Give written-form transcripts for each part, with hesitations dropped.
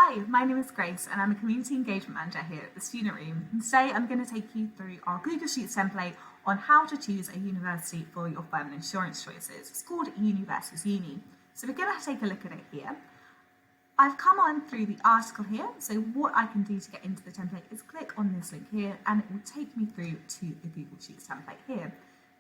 Hi, my name is Grace and I'm a Community Engagement Manager here at the Student Room. And today I'm going to take you through our Google Sheets template on how to choose a university for your firm and insurance choices. It's called Uni versus Uni. So we're going to take a look at it here. I've come on through the article here, so what I can do to get into the template is click on this link here and it will take me through to the Google Sheets template here.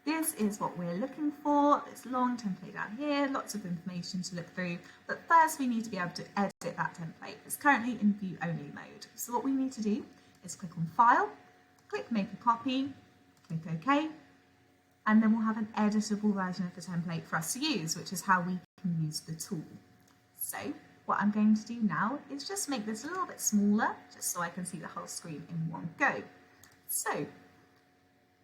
This is what we're looking for, this long template down here, lots of information to look through, but first we need to be able to edit that template. It's currently in view only mode. So what we need to do is click on File, click Make a Copy, click OK, and then we'll have an editable version of the template for us to use, which is how we can use the tool. So what I'm going to do now is just make this a little bit smaller, just so I can see the whole screen in one go. So if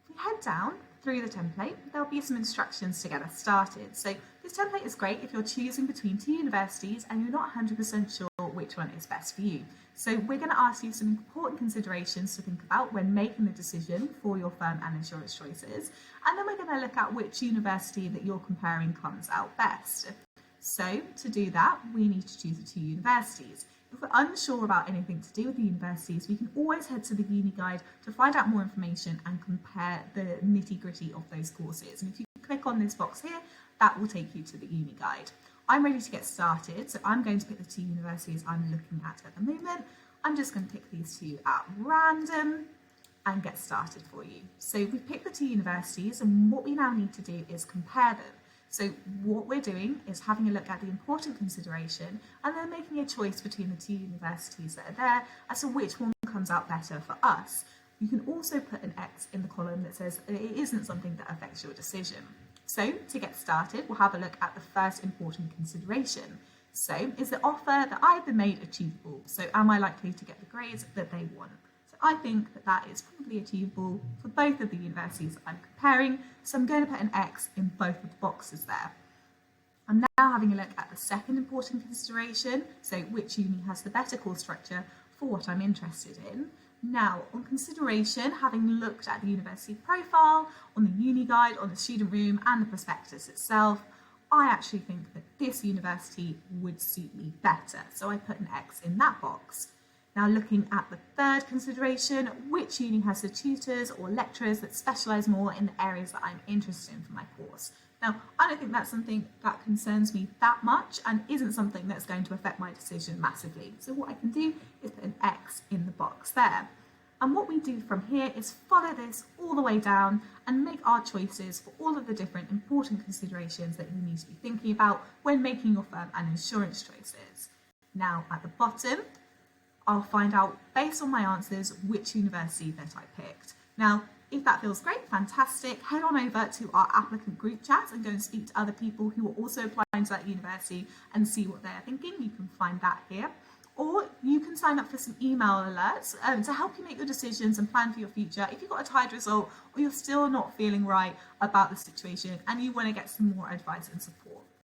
we head down through the template, there'll be some instructions to get us started. So this template is great if you're choosing between two universities and you're not 100% sure which one is best for you. So we're going to ask you some important considerations to think about when making the decision for your firm and insurance choices. And then we're going to look at which university that you're comparing comes out best. So to do that, we need to choose the two universities. If we're unsure about anything to do with the universities, we can always head to the Uni Guide to find out more information and compare the nitty-gritty of those courses. And if you click on this box here, that will take you to the Uni Guide. I'm ready to get started, so I'm going to pick the two universities I'm looking at the moment. I'm just going to pick these two at random and get started for you. So we've picked the two universities, and what we now need to do is compare them. So what we're doing is having a look at the important consideration and then making a choice between the two universities that are there as to which one comes out better for us. You can also put an X in the column that says it isn't something that affects your decision. So to get started, we'll have a look at the first important consideration. So is the offer that I've been made achievable? So am I likely to get the grades that they want? I think that that is probably achievable for both of the universities I'm comparing, so I'm going to put an X in both of the boxes there. I'm now having a look at the second important consideration, so which uni has the better course structure for what I'm interested in. Now, on consideration, having looked at the university profile, on the Uni Guide, on the Student Room and the prospectus itself, I actually think that this university would suit me better, so I put an X in that box. Now looking at the third consideration, which uni has the tutors or lecturers that specialise more in the areas that I'm interested in for my course. Now, I don't think that's something that concerns me that much and isn't something that's going to affect my decision massively. So what I can do is put an X in the box there. And what we do from here is follow this all the way down and make our choices for all of the different important considerations that you need to be thinking about when making your firm and insurance choices. Now at the bottom, I'll find out, based on my answers, which university that I picked. Now, if that feels great, fantastic, head on over to our applicant group chat and go and speak to other people who are also applying to that university and see what they're thinking. You can find that here. Or you can sign up for some email alerts to help you make your decisions and plan for your future. If you've got a tied result or you're still not feeling right about the situation and you want to get some more advice and support.